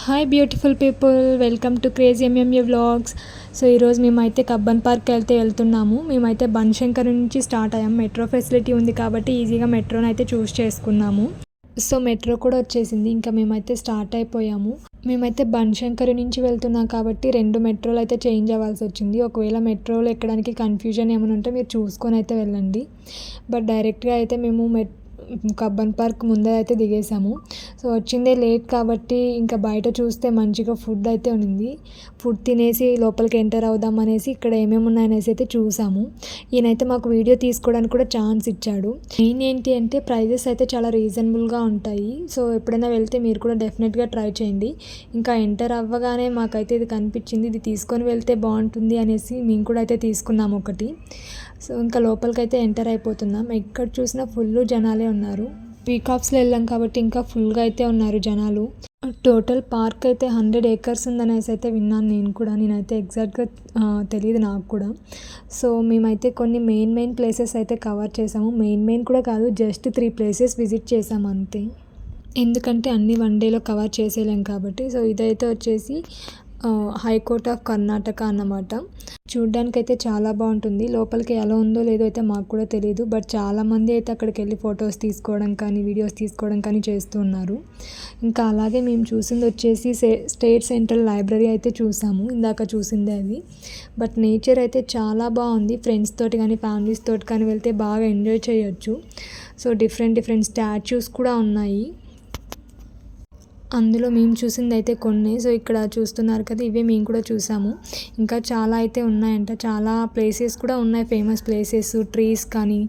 Hi beautiful people, welcome to crazy MMA vlogs. So ఈరోజు మేమైతే Cubbon park వెళ్తున్నాము. మేమైతే బన్శంకర్ నుంచి స్టార్ట్ అయ్యాము. మెట్రో ఫెసిలిటీ ఉంది కాబట్టి ఈజీగా మెట్రోని అయితే చూస్ చేసుకున్నాము. సో మెట్రో కూడా వచ్చేసింది. ఇంకా మేమైతే స్టార్ట్ అయిపోయాము. మేమైతే బన్శంకర్ నుంచి వెళ్తున్నాం కాబట్టి 2 మెట్రోలు అయితే చేంజ్ అవ్వాల్సి వచ్చింది. ఒకవేళ మెట్రోలో ఎక్కడానికి కన్ఫ్యూజన్ ఏమైనా ఉంటే మీరు చూసుకొని అయితే వెళ్ళండి. బట్ డైరెక్ట్గా అయితే మేము కబ్బన్ పార్క్ ముందే అయితే దిగేసాము. సో వచ్చిందే లేట్ కాబట్టి ఇంకా బయట చూస్తే మంచిగా ఫుడ్ అయితే ఉంది. ఫుడ్ తినేసి లోపలికి ఎంటర్ అవుదాం అనేసి ఇక్కడ ఏమేమి ఉన్నాయనేసి అయితే చూసాము. ఈయనైతే మాకు వీడియో తీసుకోవడానికి కూడా ఛాన్స్ ఇచ్చాడు. మెయిన్ ఏంటి అంటే ప్రైజెస్ అయితే చాలా రీజనబుల్గా ఉంటాయి. సో ఎప్పుడైనా వెళ్తే మీరు కూడా డెఫినెట్గా ట్రై చేయండి. ఇంకా ఎంటర్ అవ్వగానే మాకైతే ఇది కనిపించింది, ఇది తీసుకొని వెళ్తే బాగుంటుంది అనేసి మేము కూడా అయితే తీసుకున్నాము ఒకటి. సో ఇంకా లోపలికైతే ఎంటర్ అయిపోతున్నాం. ఎక్కడ చూసినా ఫుల్ జనాలే ఉన్నారు. పీకాక్స్లో వెళ్ళాం కాబట్టి ఇంకా ఫుల్గా అయితే ఉన్నారు జనాలు. టోటల్ పార్క్ అయితే 100 acres ఉందనేసి అయితే విన్నాను నేనైతే ఎగ్జాక్ట్గా తెలియదు నాకు కూడా. సో మేమైతే కొన్ని మెయిన్ ప్లేసెస్ అయితే కవర్ చేసాము. మెయిన్ కూడా కాదు, జస్ట్ 3 places విజిట్ చేసాము అంతే. ఎందుకంటే అన్ని 1 dayలో కవర్ చేసేయలేం కాబట్టి. సో ఇదైతే వచ్చేసి హైకోర్ట్ ఆఫ్ కర్ణాటక అన్నమాట. చూడ్డానికైతే చాలా బాగుంటుంది. లోపలికి ఎలా ఉందో లేదో అయితే మాకు కూడా తెలియదు. బట్ చాలామంది అయితే అక్కడికి వెళ్ళి ఫొటోస్ తీసుకోవడం కానీ వీడియోస్ తీసుకోవడం కానీ చేస్తూ ఉన్నారు. ఇంకా అలాగే మేము చూసింది వచ్చేసి స్టేట్ సెంట్రల్ లైబ్రరీ అయితే చూసాము. ఇందాక చూసిందే అది. బట్ నేచర్ అయితే చాలా బాగుంది. ఫ్రెండ్స్ తోటి కానీ ఫ్యామిలీస్ తోటి కానీ వెళ్తే బాగా ఎంజాయ్ చేయొచ్చు. సో డిఫరెంట్ స్టాచ్యూస్ కూడా ఉన్నాయి. అందులో మేము చూసింది అయితే కొన్ని. సో ఇక్కడ చూస్తున్నారు కదా, ఇవే మేము కూడా చూసాము. ఇంకా చాలా అయితే ఉన్నాయంట. చాలా ప్లేసెస్ కూడా ఉన్నాయి, ఫేమస్ ప్లేసెస్, ట్రీస్ కానీ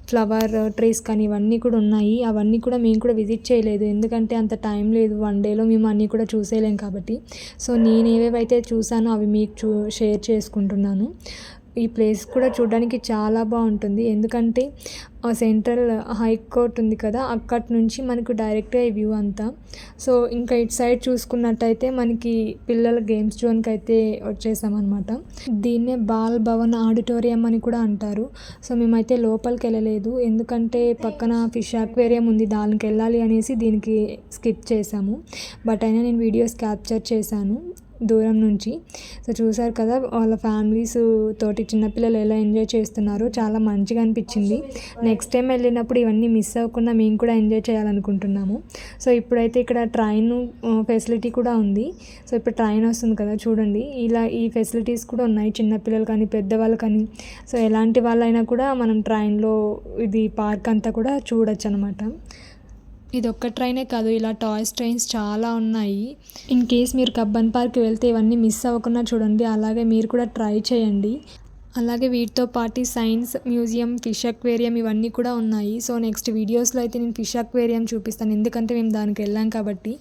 ఫ్లవర్ ట్రీస్ కానీ ఇవన్నీ కూడా ఉన్నాయి. అవన్నీ కూడా మేము కూడా విజిట్ చేయలేదు, ఎందుకంటే అంత టైం లేదు. 1 dayలో మేము అన్నీ కూడా చూసేయలేం కాబట్టి. సో నేను ఏవేవైతే చూసానో అవి మీకు షేర్ చేసుకుంటున్నాను. ఈ ప్లేస్ కూడా చూడడానికి చాలా బాగుంటుంది. ఎందుకంటే సెంట్రల్ హైకోర్ట్ ఉంది కదా, అక్కడి నుంచి మనకు డైరెక్ట్గా ఈ వ్యూ అంతా. సో ఇంకా ఇటు సైడ్ చూసుకున్నట్టయితే మనకి పిల్లల గేమ్స్ జోన్కి అయితే వచ్చేసామన్నమాట. దీన్నే బాల్ భవన్ ఆడిటోరియం అని కూడా అంటారు. సో మేమైతే లోపలికి వెళ్ళలేదు, ఎందుకంటే పక్కన ఫిష్ అక్వేరియం ఉంది, దానికి వెళ్ళాలి అనేసి దీనికి స్కిప్ చేసాము. బట్ అయినా నేను వీడియోస్ క్యాప్చర్ చేశాను దూరం నుంచి. సో చూసారు కదా వాళ్ళ ఫ్యామిలీస్ తోటి చిన్నపిల్లలు ఎలా ఎంజాయ్ చేస్తున్నారో, చాలా మంచిగా అనిపించింది. నెక్స్ట్ టైం వెళ్ళినప్పుడు ఇవన్నీ మిస్ అవ్వకుండా మేము కూడా ఎంజాయ్ చేయాలనుకుంటున్నాము. సో ఇప్పుడైతే ఇక్కడ ట్రైన్ ఫెసిలిటీ కూడా ఉంది. సో ఇప్పుడు ట్రైన్ వస్తుంది కదా చూడండి, ఇలా ఈ ఫెసిలిటీస్ కూడా ఉన్నాయి చిన్నపిల్లలు కానీ పెద్దవాళ్ళు కానీ. సో ఎలాంటి వాళ్ళైనా కూడా మనం ట్రైన్లో ఇది పార్క్ అంతా కూడా చూడొచ్చు అనమాట. ఇది ఒక్క ట్రైనే కాదు, ఇలా టాయ్స్ ట్రైన్స్ చాలా ఉన్నాయి. ఇన్ కేస్ మీరు కబ్బన్ పార్క్ వెళ్తే ఇవన్నీ మిస్ అవ్వకుండా చూడండి. అలాగే మీరు కూడా ట్రై చేయండి. అలాగే వీటితో పాటు సైన్స్ మ్యూజియం, ఫిష్ అక్వేరియం ఇవన్నీ కూడా ఉన్నాయి. సో నెక్స్ట్ వీడియోస్లో అయితే నేను ఫిష్ అక్వేరియం చూపిస్తాను, ఎందుకంటే మేము దానికి వెళ్ళాం కాబట్టి.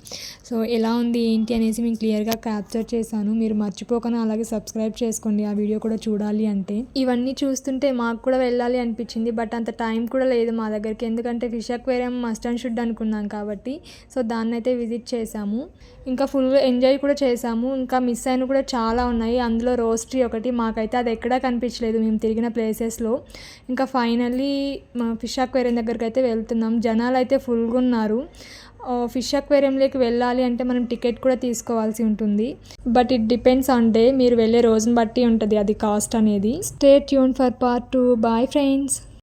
సో ఎలా ఉంది ఏంటి అనేసి మేము క్లియర్గా క్యాప్చర్ చేశాను. మీరు మర్చిపోకుండా అలాగే సబ్స్క్రైబ్ చేసుకోండి ఆ వీడియో కూడా చూడాలి అంటే. ఇవన్నీ చూస్తుంటే మాకు కూడా వెళ్ళాలి అనిపించింది, బట్ అంత టైం కూడా లేదు మా దగ్గరికి, ఎందుకంటే fish aquarium must and should అనుకున్నాం కాబట్టి. సో దాన్ని అయితే విజిట్ చేసాము. ఇంకా ఫుల్ ఎంజాయ్ కూడా చేసాము. ఇంకా మిస్ అయిన కూడా చాలా ఉన్నాయి. అందులో రోస్ట్రీ ఒకటి, మాకైతే అది ఎక్కడా కనిపించలేదు మేము తిరిగిన ప్లేసెస్లో. ఇంకా ఫైనల్లీ మా ఫిష్ అక్వేరియం దగ్గరికి అయితే వెళ్తున్నాం. జనాలు అయితే ఫుల్గా ఉన్నారు. ఫిష్ అక్వేరియంలోకి వెళ్ళాలి అంటే మనం టికెట్ కూడా తీసుకోవాల్సి ఉంటుంది. But it depends on day, మీరు వెళ్ళే రోజుని బట్టి ఉంటుంది అది కాస్ట్ అనేది. Stay tune for part 2. Bye friends.